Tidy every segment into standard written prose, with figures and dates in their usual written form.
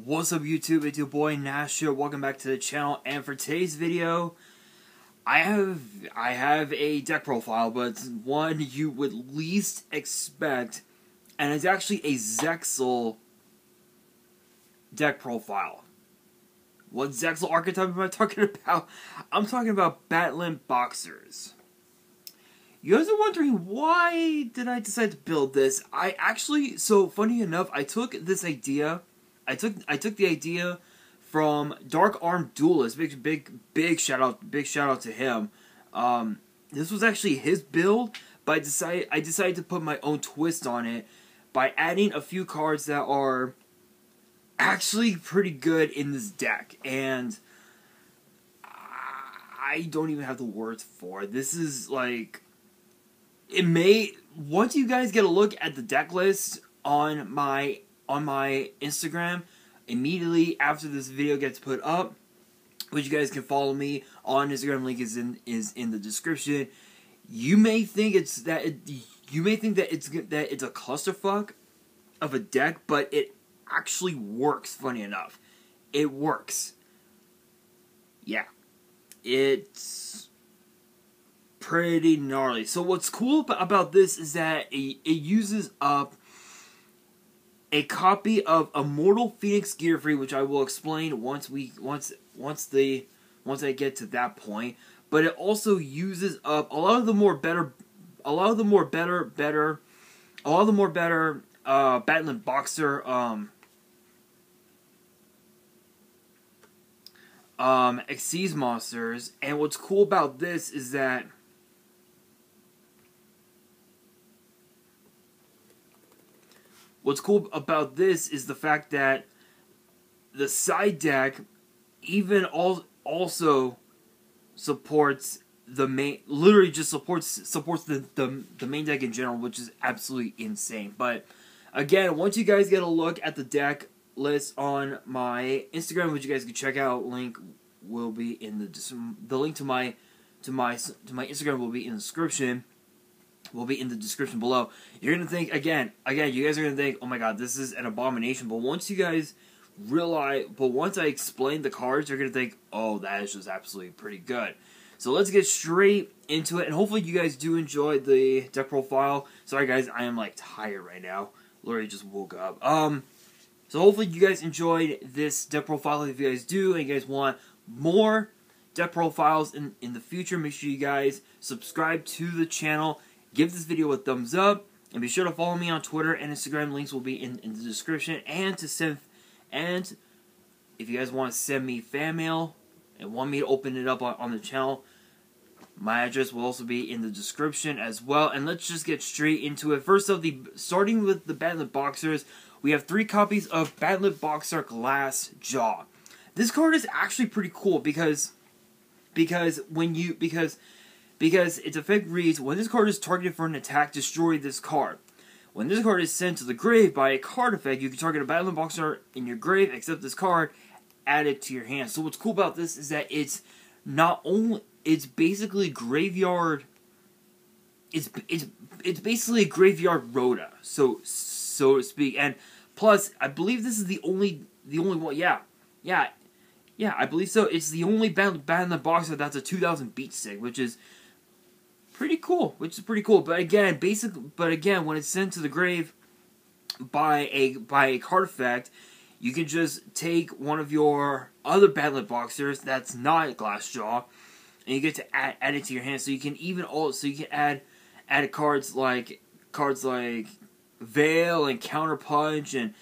What's up YouTube, it's your boy Nash here, welcome back to the channel, and for today's video, I have a deck profile, but it's one you would least expect, and it's actually a Zexal deck profile. What Zexal archetype am I talking about? I'm talking about Battlin boxers. You guys are wondering, why did I decide to build this? So funny enough, I took this idea, I took the idea from Dark Arm Duelist. Big shout out to him. This was actually his build, but I decided to put my own twist on it by adding a few cards that are actually pretty good in this deck, and I don't even have the words for it. This is like, once you guys get a look at the deck list on my Instagram, immediately after this video gets put up, which you guys can follow me on Instagram, link is in the description. You may think it's a clusterfuck of a deck, but it actually works. Funny enough, it works. Yeah, it's pretty gnarly. So what's cool about this is that it uses up a copy of Immortal Phoenix Gearfree, which I will explain once I get to that point. But it also uses up a lot of the more better Battlin boxer Xyz monsters. And what's cool about this is that the fact that the side deck even also supports the main, literally just supports the main deck in general, which is absolutely insane. But again, once you guys get a look at the deck list on my Instagram, which you guys can check out, link will be in the link to my Instagram will be in the description. Will be in the description below. You're gonna think again. You guys are gonna think, "Oh my god, this is an abomination." But once you guys once I explain the cards, you're gonna think, "Oh, that is just absolutely pretty good." So let's get straight into it, and hopefully you guys do enjoy the deck profile. Sorry guys, I am like tired right now. Literally just woke up. So hopefully you guys enjoyed this deck profile. If you guys do, and you guys want more deck profiles in the future, make sure you guys subscribe to the channel. Give this video a thumbs up, and be sure to follow me on Twitter and Instagram. Links will be in the description. And if you guys want to send me fan mail and want me to open it up on the channel, my address will also be in the description as well. And let's just get straight into it. First up, starting with the Battlin boxers, we have 3 copies of Battlin boxer Glass Jaw. This card is actually pretty cool because its effect reads, when this card is targeted for an attack, destroy this card. When this card is sent to the grave by a card effect, you can target a Battlin boxer in your grave, except this card, add it to your hand. So what's cool about this is that it's basically graveyard. It's basically a graveyard Rhoda, so to speak. And plus, I believe this is the only one. Yeah, I believe so. It's the only Battlin boxer that's a 2000 beat stick, which is pretty cool. But again, when it's sent to the grave by a card effect, you can just take one of your other Battlin boxers that's not Glass Jaw, and you get to add it to your hand. So you can add cards like Veil and Counterpunch and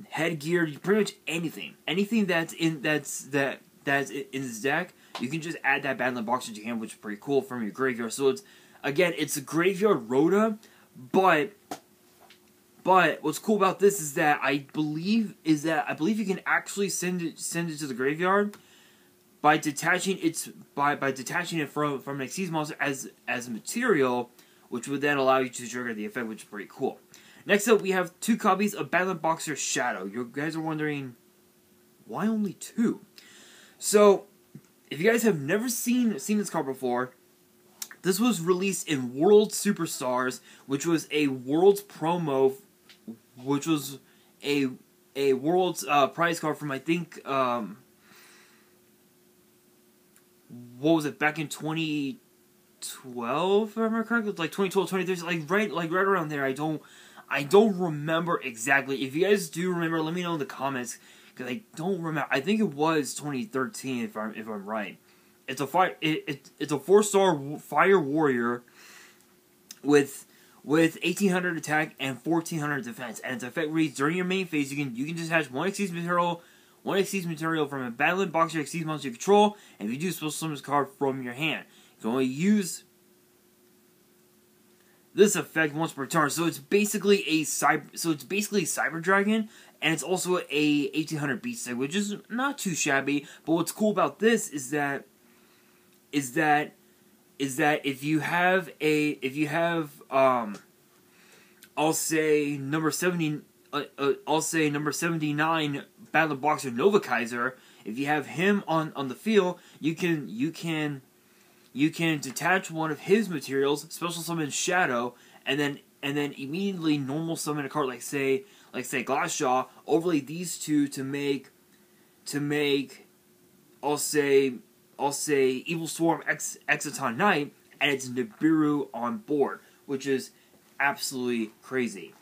Headgear. Pretty much anything that's in this deck, you can just add that Battlin boxer to your hand, which is pretty cool, from your graveyard. So it's a graveyard Rhoda, but what's cool about this is that I believe you can actually send it to the graveyard by detaching it from an Xyz monster as a material, which would then allow you to trigger the effect, which is pretty cool. Next up, we have 2 copies of Battlin boxer Shadow. You guys are wondering, why only 2? So, if you guys have never seen this card before, this was released in World Superstars, which was a Worlds promo, which was a a World's prize card from, I think, what was it, back in 2012, if I remember correctly? Like 2012, 2013, like right around there. I don't remember exactly. If you guys do remember, let me know in the comments, because I don't remember. I think it was 2013, if I'm right. It's a it's a 4-star fire warrior with 1800 attack and 1400 defense, and its effect reads: during your main phase, you can detach one Xyz material from a Battlin box or Xyz monster you control, and if you do, special summon this card from your hand. You can only use this effect once per turn. So it's basically a Cyber Dragon, and it's also a 1800 beast set, which is not too shabby. But what's cool about this is that if you have I'll say number 79 Battlin Boxer Nova Kaiser, if you have him on the field, you can detach one of his materials, special summon Shadow, and then immediately normal summon a card like say Glassjaw, overlay these two to make I'll say Evil Swarm Exciton Knight, and it's Nibiru on board, which is absolutely crazy.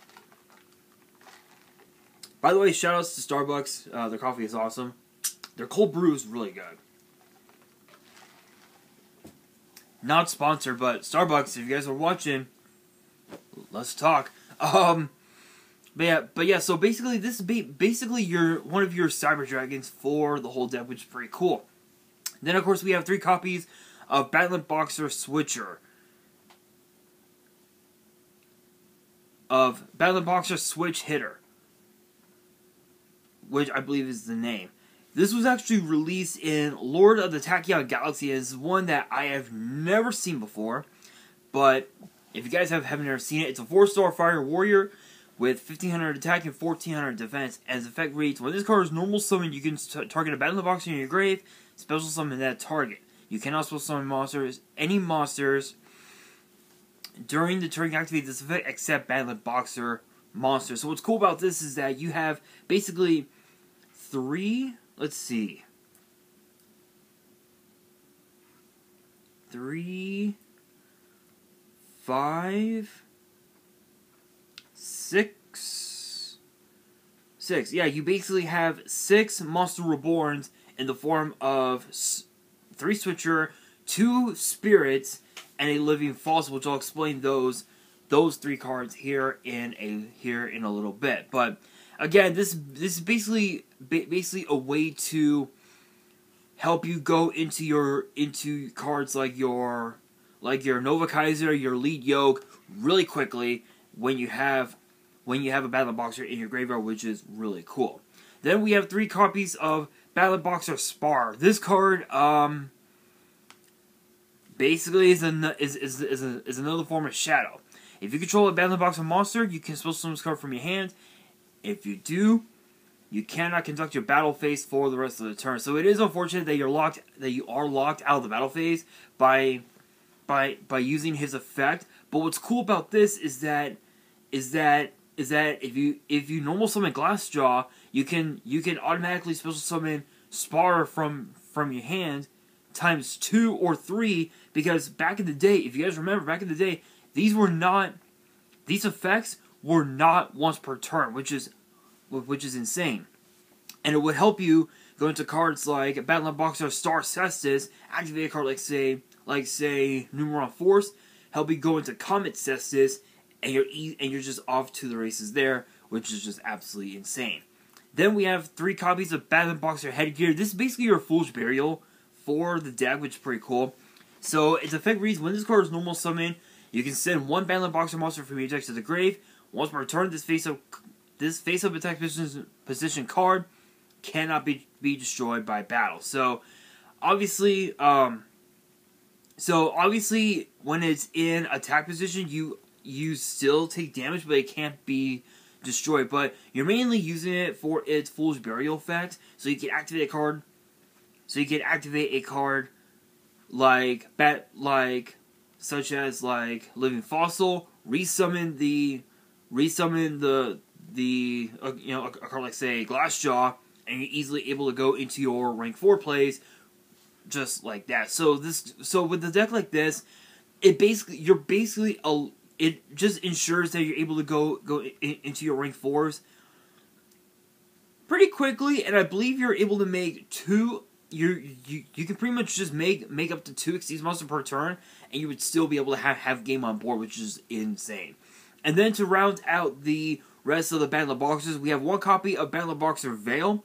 By the way, shoutouts to Starbucks. Their coffee is awesome. Their cold brew is really good. Not sponsored, but Starbucks, if you guys are watching, let's talk. But yeah. So basically, this is basically one of your Cyber Dragons for the whole deck, which is pretty cool. Then, of course, we have 3 copies of Battlin Boxer Switcher. Of Battlin Boxer Switch Hitter, which I believe is the name. This was actually released in Lord of the Tachyon Galaxy, and is one that I have never seen before. But if you guys haven't ever seen it, it's a 4-star Fire Warrior with 1500 attack and 1400 defense. And its effect reads: when this card is normal summon, you can target a Battlin Boxer in your grave, special summon that target. You cannot special summon any monsters during the turn you activate this effect, except Battlin Boxer monsters. So what's cool about this is that you have basically 3, 5, 6. Yeah, you basically have 6 Monster Reborns in the form of 3 Switcher, 2 Spirits, and a Living Fossil, which I'll explain those 3 cards here in a little bit. But again, this is basically a way to help you go into cards like your Nova Kaiser, your Lead Yoke really quickly when you have a Battlin Boxer in your graveyard, which is really cool. Then we have 3 copies of Battlin Boxer Spar. This card basically is another form of Shadow. If you control a Battlin Boxer monster, you can special summon this card from your hand. If you do, you cannot conduct your battle phase for the rest of the turn. So it is unfortunate that you are locked out of the battle phase by using his effect. But what's cool about this is that if you normal summon Glassjaw, you can automatically special summon Spar from your hand times 2 or 3, because back in the day, if you guys remember, back in the day, these effects were not once per turn, which is insane. And it would help you go into cards like Battlin Boxer Star Cestus, activate a card like say Numeron Force, help you go into Comet Cestus, and you're just off to the races there, which is just absolutely insane. Then we have 3 copies of Battlin Boxer Headgear. This is basically your Foolish Burial for the deck, which is pretty cool. So its effect reads: when this card is normal summon, you can send 1 Battlin Boxer monster from your deck to the grave. Once per turn, this face-up attack position card cannot be destroyed by battle. So obviously, when it's in attack position, you still take damage, but it can't be destroyed. But you're mainly using it for its Foolish Burial effect, so you can activate a card. So you can activate a card such as Living Fossil, resummon the the a card like say Glassjaw, and you're easily able to go into your rank 4 plays just like that. So with the deck like this, it just ensures that you're able to go into your rank 4s pretty quickly, and I believe you're able to make two. You can pretty much just make up to 2 Exceeds monsters per turn, and you would still be able to have game on board, which is insane. And then to round out the rest of the Battlin boxers, we have one copy of Battlin Boxer Veil.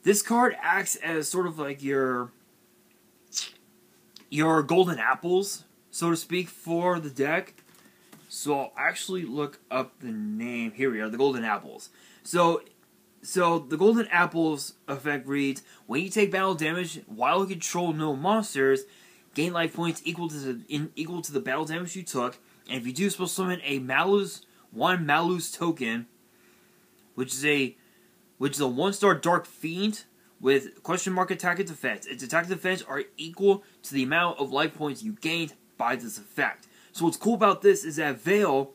This card acts as sort of like your golden apples, so to speak, for the deck. So I'll actually look up the name. Here we are, the golden apples. So the golden apples effect reads: when you take battle damage while you control no monsters, gain life points equal to the battle damage you took. And if you do, supposed to summon a one Malus token, which is a 1-star Dark Fiend with question mark attack and defense. Its attack and defense are equal to the amount of life points you gained by this effect. So what's cool about this is that Veil's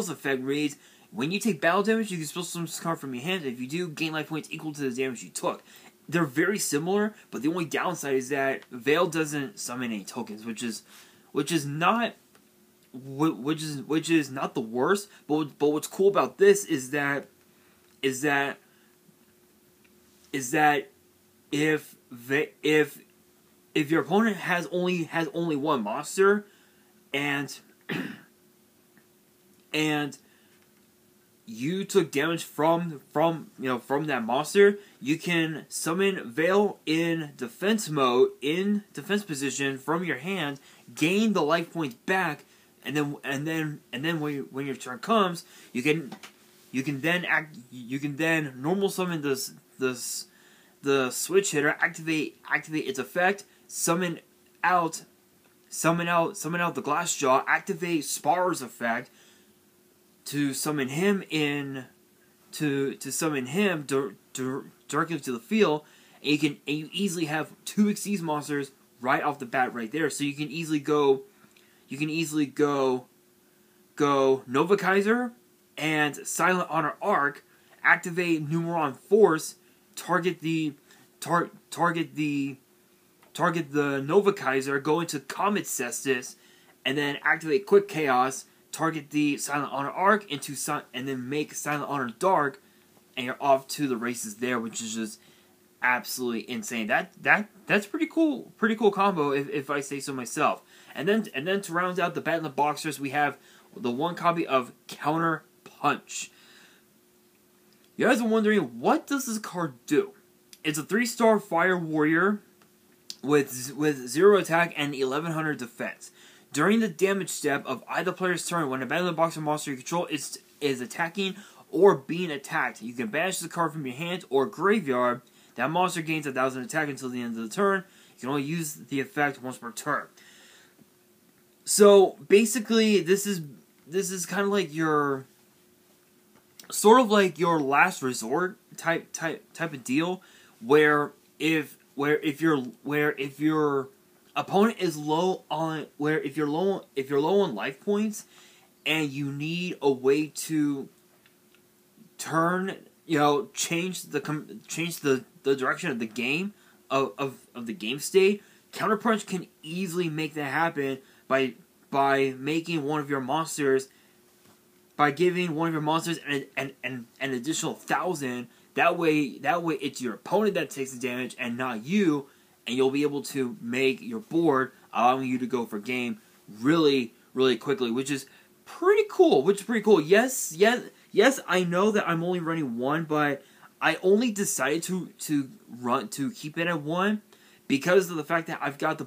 effect reads: when you take battle damage, you can special summon this card from your hand. If you do, gain life points equal to the damage you took. They're very similar, but the only downside is that Veil doesn't summon any tokens, which is not the worst. But what's cool about this is that if your opponent has only one monster, and you took damage from that monster, you can summon Veil in defense mode, in defense position from your hand, gain the life points back, and then when your turn comes, you can then normal summon the switch hitter, activate its effect, summon out the Glassjaw, activate Spar's effect to summon him directly to the field, and you easily have 2 Exceeds monsters right off the bat right there. So you can easily go Nova Kaiser and Silent Honor Arc, activate Numeron Force, target the Nova Kaiser, go into Comet Cestus, and then activate Quick Chaos, target the Silent Honor Arc and then make Silent Honor Dark, and you're off to the races there, which is just absolutely insane. That's pretty cool combo if I say so myself. And then to round out the Battlin boxers, we have the one copy of Counter Punch. You guys are wondering, what does this card do? It's a 3-star Fire Warrior with 0 attack and 1100 defense. During the damage step of either player's turn, when a Battlin boxer monster you control is attacking or being attacked, you can banish the card from your hand or graveyard. That monster gains 1000 attack until the end of the turn. You can only use the effect once per turn. So basically, this is kind of like your last resort type of deal, where if your opponent is low on if you're low on life points, and you need a way to change the direction of the game of the game state, Counterpunch can easily make that happen by making one of your monsters, by giving one of your monsters an additional 1000. That way it's your opponent that takes the damage and not you, and you'll be able to make your board, allowing you to go for game really, really quickly, which is pretty cool. Yes, I know that I'm only running one, but I only decided to keep it at one because of the fact that I've got the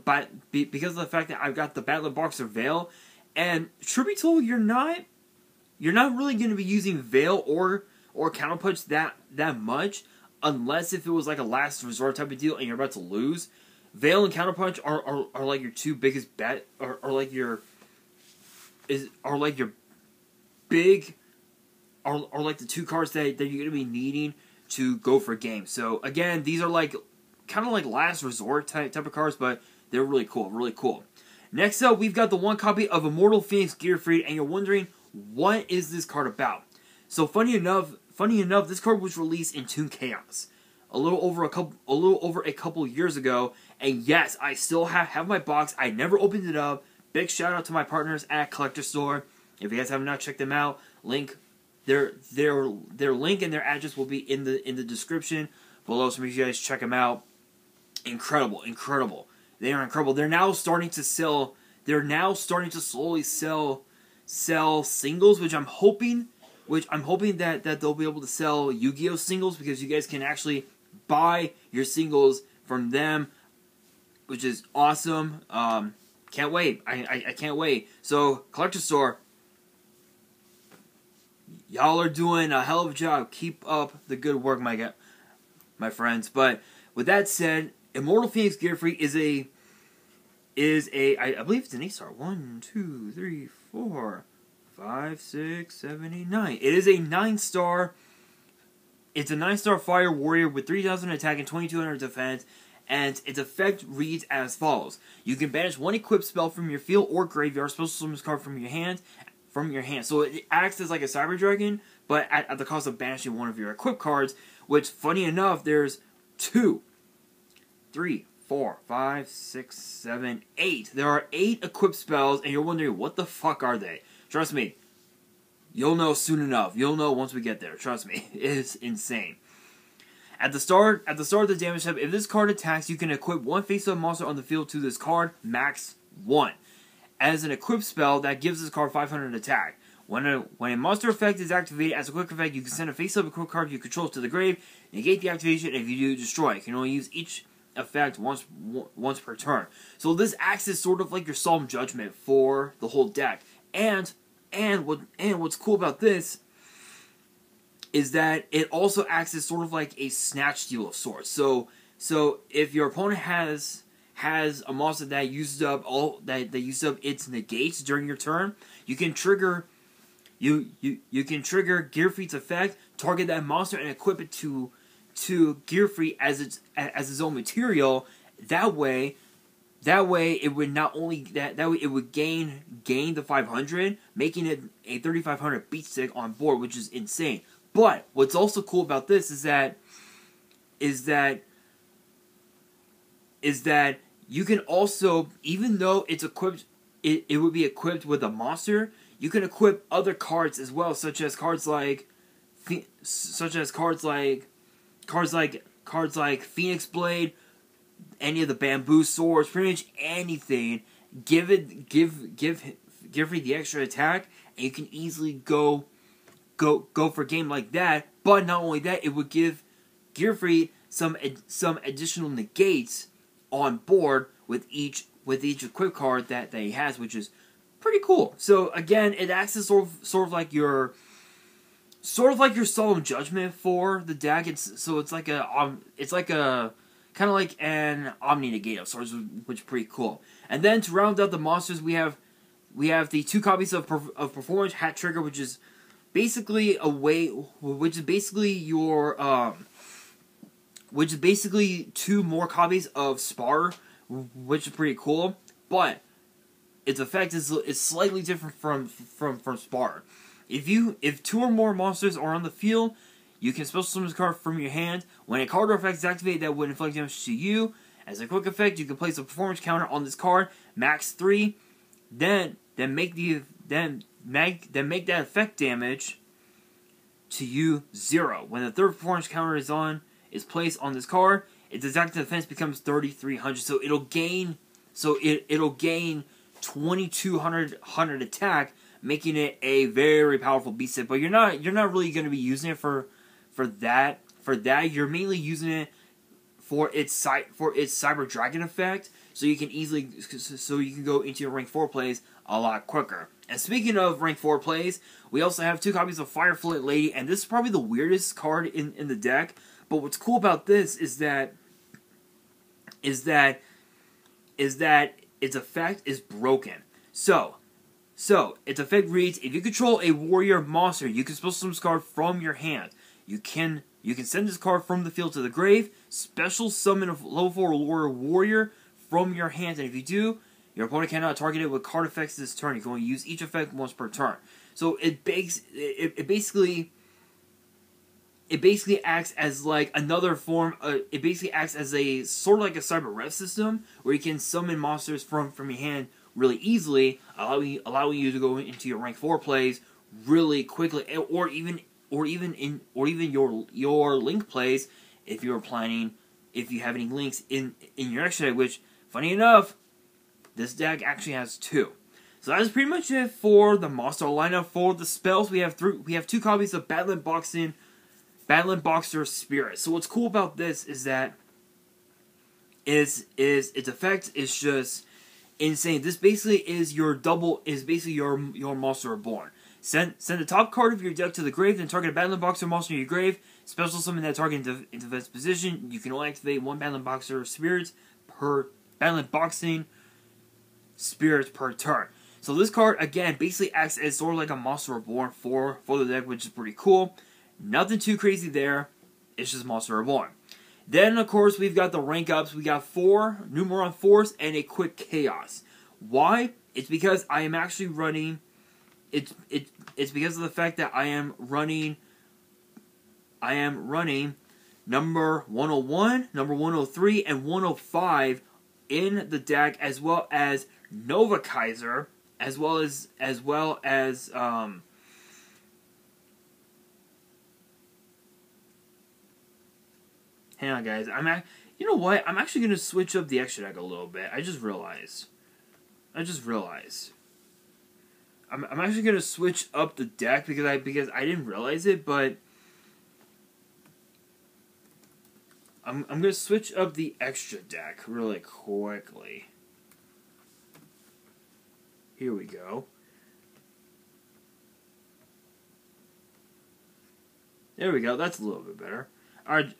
Battlin Boxer Veil. And truth be told, you're not really going to be using Veil or Counterpunch that much, unless if it was like a last resort type of deal and you're about to lose. Veil and Counterpunch are like your two biggest are like the two cards that you're going to be needing to go for game. So again, these are like kind of like last resort type of cards, but they're really cool. Next up, we've got the one copy of Immortal Phoenix Gearfried, and you're wondering, what is this card about? So funny enough, funny enough, this card was released in Toon Chaos a little over a couple years ago, and yes, I still have my box. I never opened it up. Big shout out to my partners at Collector Store. If you guys have not checked them out, their link and their address will be in the description below. So make sure you guys check them out. Incredible. They are incredible. They're now starting to sell. They're now starting to slowly sell singles, which I'm hoping that they'll be able to sell Yu-Gi-Oh singles, because you guys can actually buy your singles from them, which is awesome. Can't wait. I can't wait. So, Collector Store, y'all are doing a hell of a job. Keep up the good work, my friends. But with that said, Immortal Phoenix Gearfree is I believe it's an 8-star. 1, 2, 3, 4, 5, 6, 7, 8, 9. It is a 9-star. It's a 9-star fire warrior with 3,000 attack and 2,200 defense, and its effect reads as follows: you can banish one equipped spell from your field or graveyard, special summon this card from your hand. So it acts as like a Cyber Dragon, but at the cost of banishing one of your equipped cards. Which, funny enough, there's 2, 3, 4, 5, 6, 7, 8. There are 8 equipped spells, and you're wondering what the fuck are they? Trust me, you'll know soon enough. You'll know once we get there. Trust me, it's insane. At the start of the damage step, if this card attacks, you can equip one face-up monster on the field to this card, max 1. As an equipped spell, that gives this card 500 attack. When a monster effect is activated as a quick effect, you can send a face-up equipped card you control to the grave, negate the activation, and if you do, destroy. You can only use each effect once per turn. So this acts as sort of like your Solemn Judgment for the whole deck. And what's cool about this is that it also acts as sort of like a snatch steal of sorts. So if your opponent has a monster that used up its negates during your turn, you can trigger Gearfree's effect, target that monster, and equip it to Gearfree as its own material. That way it would not only that way it would gain the 500, making it a 3,500 beat stick on board, which is insane. But what's also cool about this is that you can also, even though it's equipped, it would be equipped with a monster, you can equip other cards as well, such as cards like Phoenix Blade, any of the bamboo swords, pretty much anything. Give Gearfree the extra attack, and you can easily go for a game like that. But not only that, it would give Gearfree some additional negates on board with each equipped card that he has, which is pretty cool. So again, it acts as sort of like your Solemn Judgment for the deck. It's like a kind of like an Omni Negate of sorts, which is pretty cool. And then to round out the monsters, we have the 2 copies of Performance Hat Trigger, which is basically which is basically 2 more copies of Spar, which is pretty cool. But its effect is slightly different from Spar. If 2 or more monsters are on the field, you can special summon this card from your hand. When a card or effect is activated that would inflict damage to you, as a quick effect, you can place a performance counter on this card, max 3. Then make that effect damage to you 0. When the 3rd performance counter is placed on this card, its attack defense becomes 3,300. So it'll gain 2,200 attack, making it a very powerful beast set. But you're not really going to be using it for that. You're mainly using it for its Cyber Dragon effect, so you can go into your rank 4 plays a lot quicker. And speaking of rank 4 plays, we also have 2 copies of Firefly Lady, and this is probably the weirdest card in the deck. But what's cool about this is that its effect is broken. So its effect reads: if you control a warrior monster, you can special summon this card from your hand. You can send this card from the field to the grave, special summon a level 4 warrior from your hand, and if you do, your opponent cannot target it with card effects this turn. You can only use each effect once per turn. So it basically it basically acts as like another form. It basically acts as a sort of like a cyber rev system where you can summon monsters from your hand really easily, allowing you to go into your rank 4 plays really quickly, or even your link plays if you have any links in your extra deck. Which, funny enough, this deck actually has 2. So that's pretty much it for the monster lineup. For the spells, we have 2 copies of Battlin Boxer Spirit. So what's cool about this is that its effect is just insane. This basically is your your Monster Reborn. Send the top card of your deck to the grave, then target a Battlin Boxer monster in your grave. Special summon that target in defense position. You can only activate 1 Battlin Boxer Spirit per Battlin Boxing Spirit per turn. So this card, again, basically acts as sort of like a Monster Reborn for the deck, which is pretty cool. Nothing too crazy there. It's just Monster Reborn. Then, of course, we've got the rank ups. We got 4 Numeron Force and a Quick Chaos. Why? It's because I am actually running... It's because of the fact that I am running number 101, number 103, and 105 in the deck, as well as Nova Kaiser, as well as hang on, guys. You know what? I'm actually gonna switch up the extra deck a little bit. I just realized. I'm actually gonna switch up the deck because I didn't realize it, but I'm gonna switch up the extra deck really quickly. Here we go. There we go. That's a little bit better. Alright.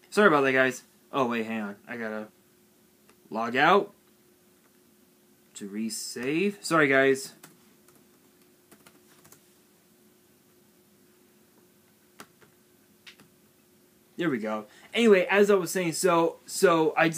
Sorry about that, guys. Oh, wait, hang on. I gotta log out to resave. Sorry, guys. There we go. Anyway, as I was saying, so I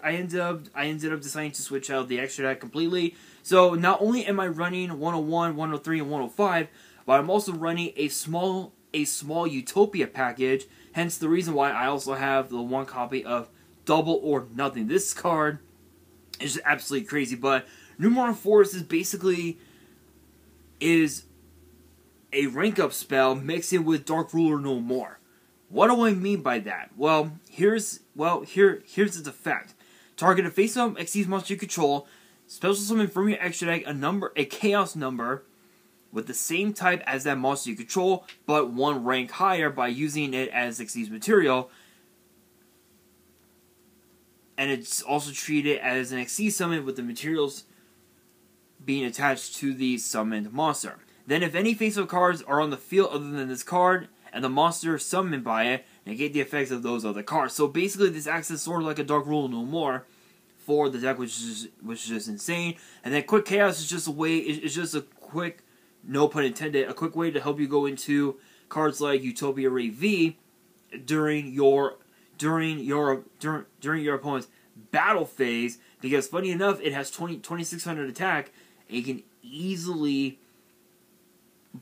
ended up deciding to switch out the extra deck completely. So not only am I running 101, 103, and 105, but I'm also running a small Utopia package. Hence the reason why I also have the 1 copy of Double or Nothing. This card is just absolutely crazy. But Numeron Force is basically a rank up spell mixing with Dark Ruler No More. What do I mean by that? Well, here's its effect. Target a face-up exceeds monster you control. Special summon from your extra deck a chaos number with the same type as that monster you control, but 1 rank higher by using it as exceeds material. And it's also treated as an exceed summon with the materials being attached to the summoned monster. Then if any face-up cards are on the field other than this card, and the monster summoned by it, negate the effects of those other cards. So basically, this acts as sort of like a Dark Rule No More for the deck, which is just insane. And then Quick Chaos is just a way. It's just a quick, no pun intended, a quick way to help you go into cards like Utopia Ray V during your opponent's battle phase. Because funny enough, it has 2600 attack, and you can easily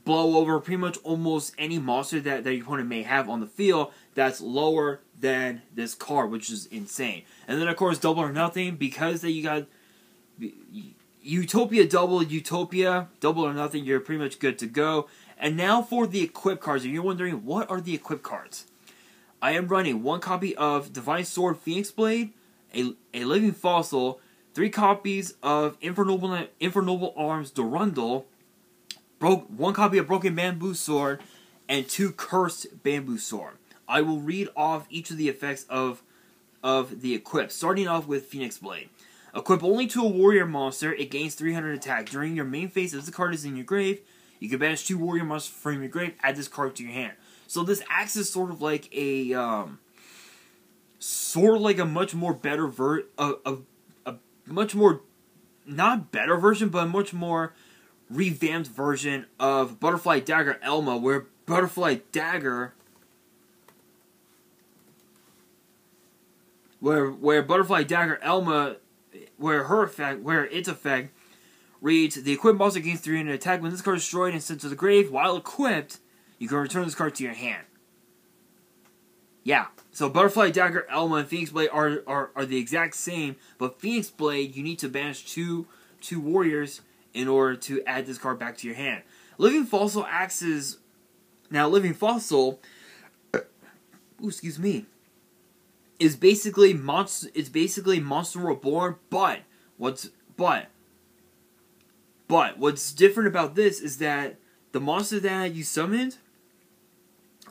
blow over pretty much almost any monster that your opponent may have on the field that's lower than this card, which is insane. And then, of course, Double or Nothing, because that you got Utopia, Double or Nothing, you're pretty much good to go. And now for the equip cards. If you're wondering, what are the equip cards? I am running 1 copy of Divine Sword Phoenix Blade, a Living Fossil, 3 copies of Infernoble Arms Durandal, 1 copy of Broken Bamboo Sword, and 2 Cursed Bamboo Sword. I will read off each of the effects of the equip, starting off with Phoenix Blade. Equip only to a warrior monster, it gains 300 attack. During your main phase, if the card is in your grave, you can banish 2 warrior monsters from your grave, add this card to your hand. So this acts as sort of like a much more better much more, not better version, but a much more revamped version of Butterfly Dagger Elma, where Butterfly Dagger, where Butterfly Dagger Elma, where its effect reads: the equipped monster gains 300 attack. When this card is destroyed and sent to the grave, while equipped, you can return this card to your hand. Yeah. So Butterfly Dagger, Elma, and Phoenix Blade are the exact same, but Phoenix Blade, you need to banish two warriors in order to add this card back to your hand. Living Fossil acts as... Now, Living Fossil... Ooh, excuse me. Is basically Monster Reborn, but what's different about this is that the monster that you summoned,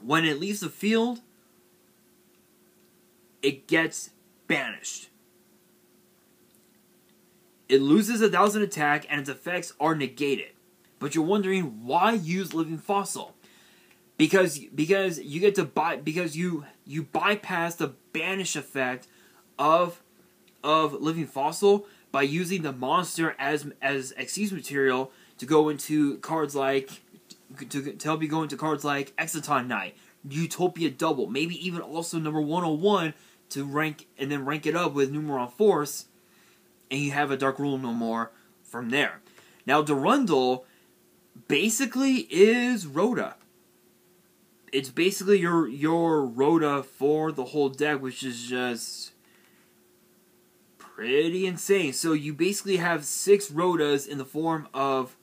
when it leaves the field, it gets banished. It loses 1,000 attack and its effects are negated. But you're wondering why use Living Fossil? Because you get to you bypass the banish effect of Living Fossil by using the monster as excuse material to go into cards like to help you go into cards like Exciton Knight, Utopia Double, maybe even also number 101 to rank it up with Numeron Force, and you have a Dark Rule no more from there. Now Durandal basically is Rhoda. It's basically your Rhoda for the whole deck, which is just pretty insane. So you basically have 6 Rhodas in the form of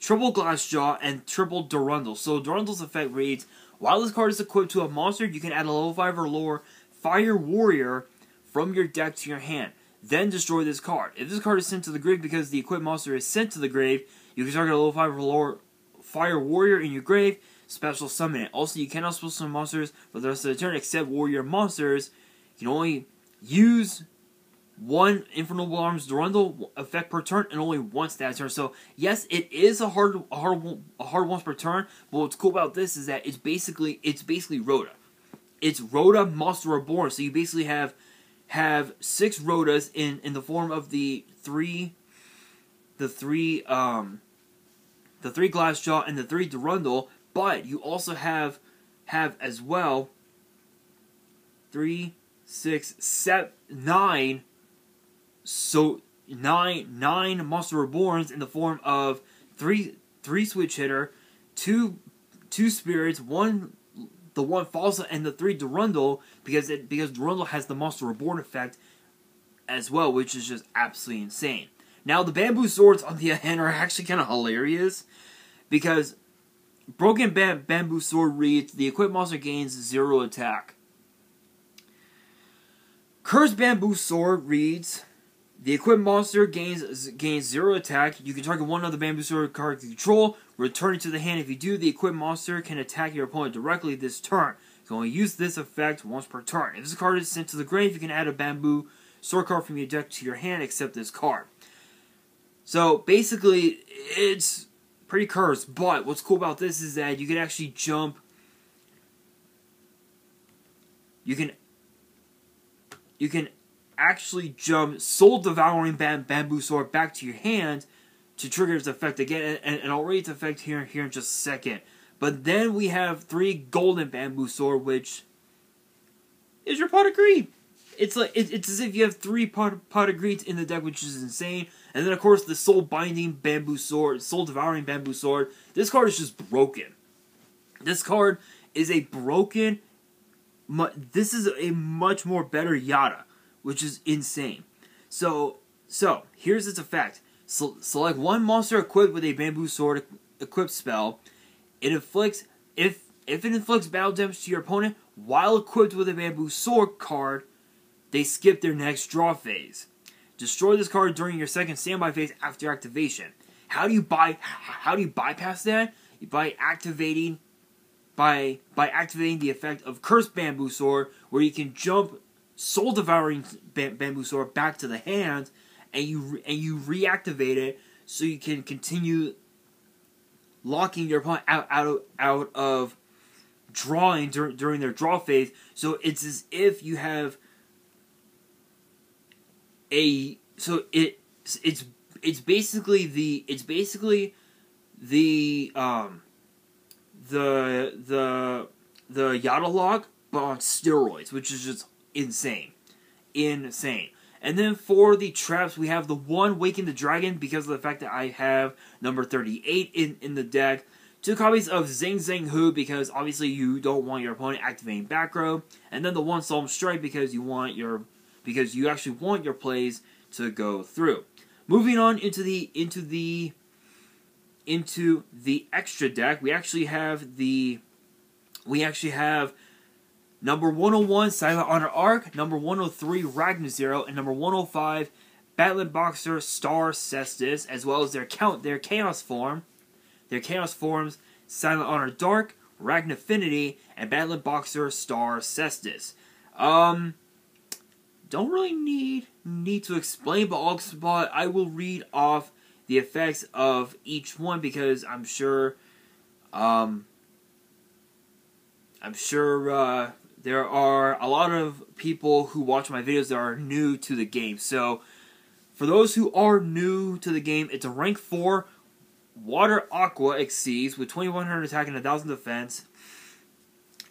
triple Glassjaw and triple Durandal. So Durandal's effect reads: while this card is equipped to a monster, you can add a level 5 or lower Fire Warrior from your deck to your hand. Then destroy this card. If this card is sent to the grave because the equipped monster is sent to the grave, you can target a level 5 or lower Fire Warrior in your grave, special summon it. Also, you cannot special summon monsters for the rest of the turn except Warrior monsters. You can only use one Infernal Arms Durandal effect per turn and only once that turn. So yes, it is a hard once per turn. But what's cool about this is that it's basically Rhoda. It's Rhoda Monster Reborn. So you basically have 6 Rhodas in the form of the three Glassjaw and the 3 Durandal, but you also have as well 3, 6, 7, 9. So 9 Monster Reborns in the form of 3 Switch Hitter, 2 Spirits, the 1 Fossil, and the 3 Durandal, because Durandal has the Monster Reborn effect as well, which is just absolutely insane. Now, the Bamboo Swords, on the other hand, are actually kind of hilarious, because Broken Bamboo Sword reads: the equipped monster gains 0 attack. Cursed Bamboo Sword reads: the equipped monster gains 0 attack. You can target one other Bamboo Sword card you control, return it to the hand. If you do, the equipped monster can attack your opponent directly this turn. You can only use this effect once per turn. If this card is sent to the grave, you can add a Bamboo Sword card from your deck to your hand, except this card. So basically, it's pretty cursed, but what's cool about this is that you can actually jump. You can actually jump Soul Devouring Bamboo Sword back to your hand to trigger its effect again, and I'll read its effect here in just a second. But then we have 3 Golden Bamboo Sword, which is your Pot of Greed. It's like it's as if you have 3 pot of Greeds in the deck, which is insane. And then of course the Soul Binding Bamboo Sword, Soul Devouring Bamboo Sword. This card is just broken. This card is a broken. This is a much more better Yada, which is insane. So here's its effect. Select one monster equipped with a Bamboo Sword equipped spell. It inflicts if it inflicts battle damage to your opponent while equipped with a Bamboo Sword card, they skip their next draw phase. Destroy this card during your second standby phase after activation. How do you bypass that? By activating the effect of Cursed Bamboo Sword, where you can jump Soul Devouring Bamboo Sword back to the hand, and you reactivate it so you can continue locking your opponent out of drawing during their draw phase. So it's as if you have it's basically the Yada Log, but on steroids, which is just insane. And then for the traps, we have the 1 Waken the Dragon, because of the fact that I have number 38 in the deck. 2 copies of Zing Zing Hu because obviously you don't want your opponent activating back row, and then the 1 Solemn Strike because you actually want your plays to go through. Moving on into the extra deck, we actually have number 101 Silent Honor Arc, number 103 Ragnar Zero, and number 105 Battlin Boxer Star Cestus, as well as their Chaos forms Silent Honor Dark, Ragnarfinity, and Battlin Boxer Star Cestus. Don't really need to explain, but I will read off the effects of each one because I'm sure there are a lot of people who watch my videos that are new to the game. So, for those who are new to the game, it's a rank 4 Water Aqua Exceeds with 2100 attack and 1000 defense.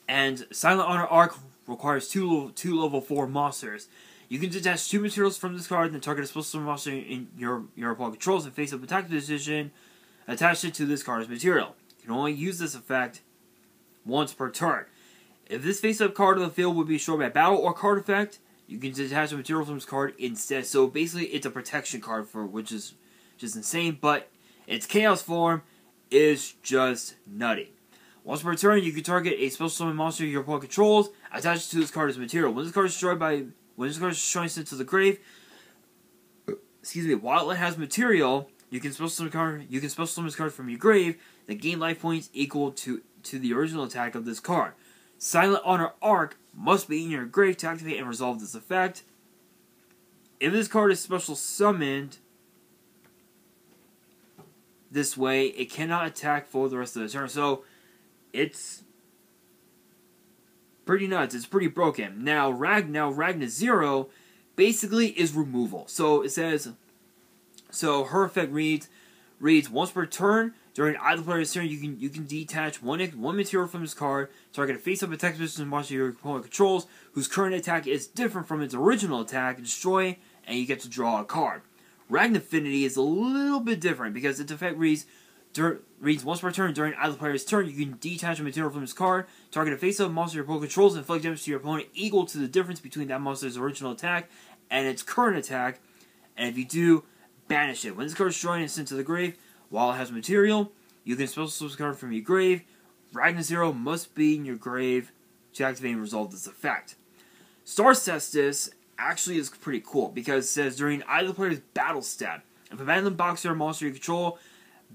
And Silent Honor Arc requires two level 4 monsters. You can detach 2 materials from this card, then target a special summon monster in your opponent controls and face-up attack position. Attach it to this card's material. You can only use this effect once per turn. If this face-up card on the field would be destroyed by battle or card effect, you can detach a material from this card instead. So basically, it's a protection card which is just insane. But its chaos form is just nutty. Once per turn, you can target a special summon monster your opponent controls, attach it to this card as material. When this card is destroyed sent to the grave, while it has material, you can special summon this card from your grave that gain life points equal to the original attack of this card. Silent Honor Arc must be in your grave to activate and resolve this effect. If this card is special summoned this way, it cannot attack for the rest of the turn. So, it's pretty nuts. It's pretty broken. Now Ragnar Zero basically is removal. So, it says, her effect reads once per turn. During either player's turn, you can detach one material from this card, target a face-up attack position monster your opponent controls, whose current attack is different from its original attack, destroy, and you get to draw a card. Ragnarfinity is a little bit different because its effect reads once per turn. During either player's turn, you can detach a material from this card, target a face-up monster your opponent controls, and inflict damage to your opponent equal to the difference between that monster's original attack and its current attack, and if you do, banish it. When this card is destroyed and sent to the grave, while it has material, you can special summon this card from your grave. Ragnar Zero must be in your grave to activate and resolve this effect. Star Cestus actually is pretty cool because it says during either player's battle step, if a Battlin Boxer monster you control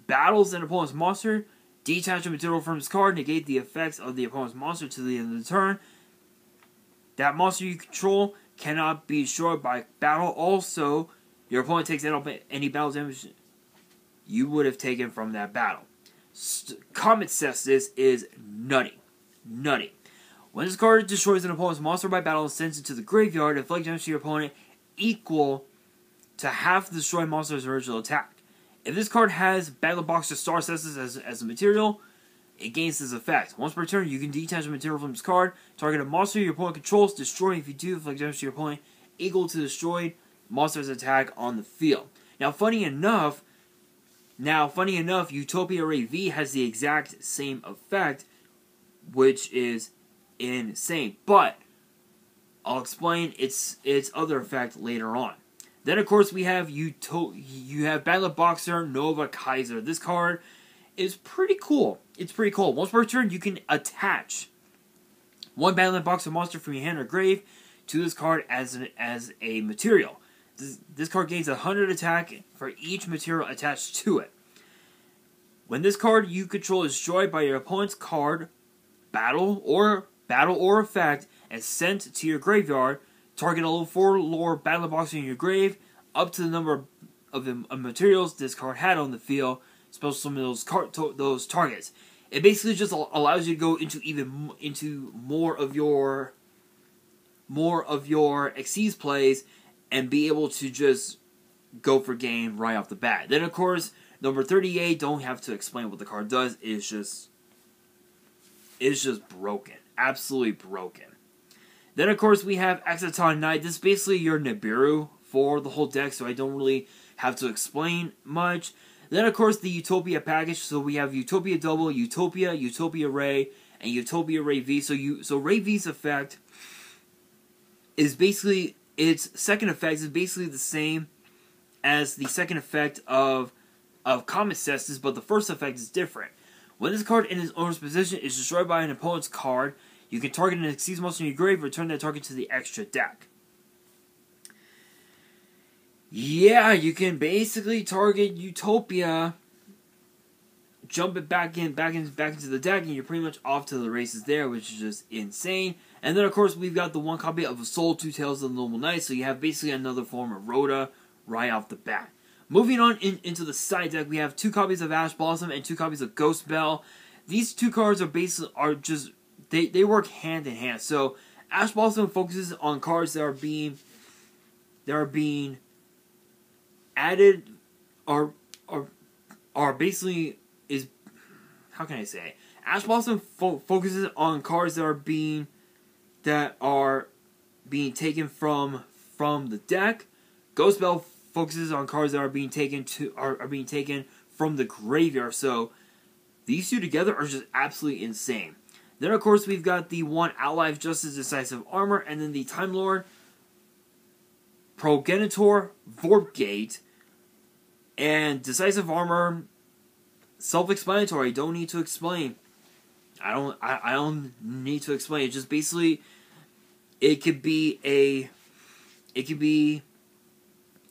battles an opponent's monster, detach a material from his card, negate the effects of the opponent's monster to the end of the turn. That monster you control cannot be destroyed by battle. Also, your opponent takes any battle damage you would have taken from that battle. Comet Cestus is nutty. When this card destroys an opponent's monster by battle and sends it to the graveyard, inflict damage to your opponent equal to half the destroyed monster's original attack. If this card has Battlin Boxer Star Cestus as a material, it gains this effect. Once per turn, you can detach a material from this card, target a monster your opponent controls, destroy. If you do, inflict damage to your opponent equal to the destroyed monster's attack on the field. Now, funny enough, Utopia Ray V has the exact same effect, which is insane. But I'll explain its other effect later on. Then, of course, we have you have Battlin Boxer Nova Kaiser. This card is pretty cool. It's pretty cool. Once per turn, you can attach one Battlin Boxer monster from your hand or grave to this card as a material. This card gains 100 attack for each material attached to it. When this card you control is destroyed by your opponent's card, battle or effect, and sent to your graveyard, target a level 4 lore Battlin Boxer in your grave, up to the number of materials this card had on the field, special summon those targets. It basically just allows you to go into more of your Xyz plays and be able to just go for game right off the bat. Then, of course, number 38, don't have to explain what the card does. It's just broken. Absolutely broken. Then, of course, we have Exciton Knight. This is basically your Nibiru for the whole deck, so I don't really have to explain much. Then, of course, the Utopia package. So we have Utopia Double, Utopia, Utopia Ray, and Utopia Ray V. So Ray V's effect is basically, its second effect is basically the same as the second effect of Comet Cestus, but the first effect is different. When this card in its owner's position is destroyed by an opponent's card, you can target an Exceeds monster in your grave, return that target to the extra deck. Yeah, you can basically target Utopia, jump it back into the deck, and you're pretty much off to the races there, which is just insane. And then, of course, we've got the one copy of Soul, Two Tails of the Noble Knight, so you have basically another form of Rhoda right off the bat. Moving on into the side deck, we have 2 copies of Ash Blossom and 2 copies of Ghost Belle. These 2 cards they work hand in hand. So Ash Blossom focuses on cards that are being added are basically is, how can I say? Ash Blossom focuses on cards that are being taken from the deck. Ghost Belle focuses on cards that are being taken from the graveyard. So these 2 together are just absolutely insane. Then, of course, we've got the 1 Outlive Justice Decisive Armor, and then the Time Lord Progenitor Vormkate. And Decisive Armor, self-explanatory. Don't need to explain. I don't need to explain. It's just basically, it could be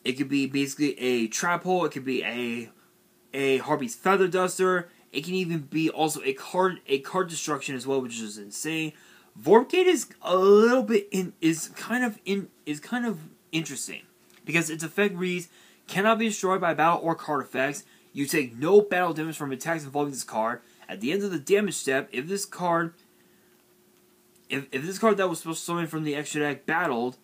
basically a trap hole. It could be a Harpy's Feather Duster. It can even be also a card destruction as well, which is insane. Vormkate is a little bit kind of interesting because its effect reads: cannot be destroyed by battle or card effects. You take no battle damage from attacks involving this card. At the end of the damage step, if this card that was supposed to summon from the extra deck battled,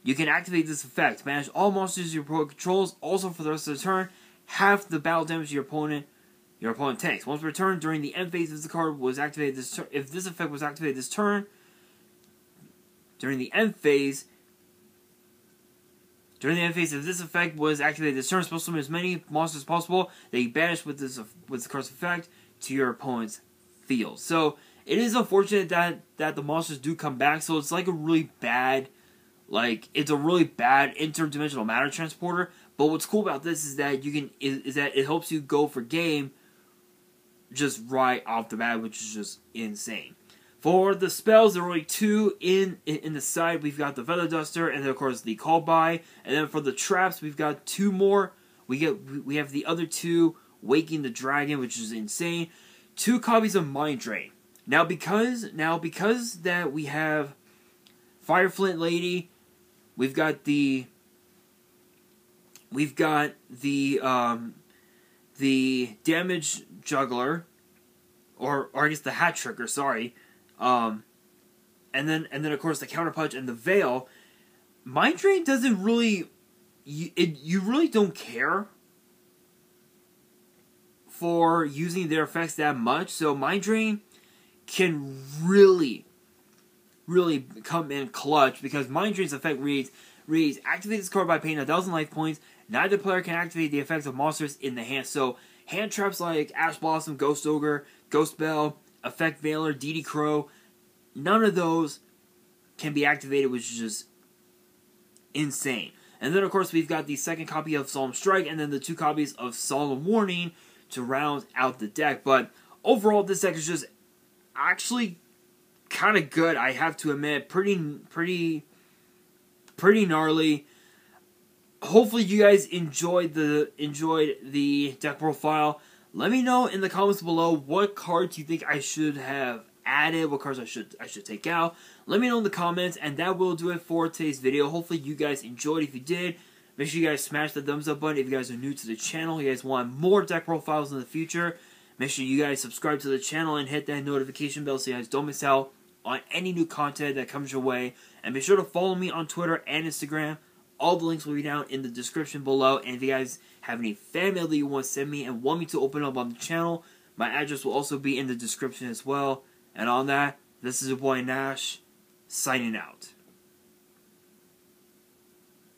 you can activate this effect. Banish all monsters your opponent controls. Also, for the rest of the turn, half the battle damage your opponent takes. Once per turn, during the end phase, if this card was activated this turn, if this effect was activated this turn, during the end phase, if this effect was activated this turn, it's supposed to summon as many monsters as possible that you banish with the card's effect to your opponent's field. So it is unfortunate that the monsters do come back. So it's like a really bad. It's a really bad interdimensional matter transporter. But what's cool about this is that it helps you go for game just right off the bat, which is just insane. For the spells, there are only 2 in the side. We've got the Feather Duster, and then of course the Call By. And then for the traps, we've got 2 more. We have the other 2, Waking the Dragon, which is insane. 2 copies of Mind Drain. Now because that we have Firefly Lady. We've got the Damage Juggler, or I guess the Hat Tricker. Sorry, and then of course the Counter Punch and the Veil. Mind Drain doesn't really, you really don't care for using their effects that much. So Mind Drain can really come in clutch, because Mind Drain's effect reads activate this card by paying 1,000 life points. Neither player can activate the effects of monsters in the hand. So hand traps like Ash Blossom, Ghost Ogre, Ghost Belle, Effect Veiler, DD Crow, none of those can be activated, which is just insane. And then of course we've got the second copy of Solemn Strike, and then the 2 copies of Solemn Warning to round out the deck. But overall, this deck is just actually kind of good, I have to admit. Pretty gnarly. Hopefully you guys enjoyed the deck profile. Let me know in the comments below what cards you think I should have added, what cards I should take out. Let me know in the comments, and that will do it for today's video. Hopefully you guys enjoyed. If you did, make sure you guys smash the thumbs up button. If you guys are new to the channel, you guys want more deck profiles in the future, make sure you guys subscribe to the channel and hit that notification bell so you guys don't miss out on any new content that comes your way. And be sure to follow me on Twitter and Instagram. All the links will be down in the description below. And if you guys have any fan mail that you want to send me and want me to open up on the channel, my address will also be in the description as well. And on that, this is your boy Nash, signing out.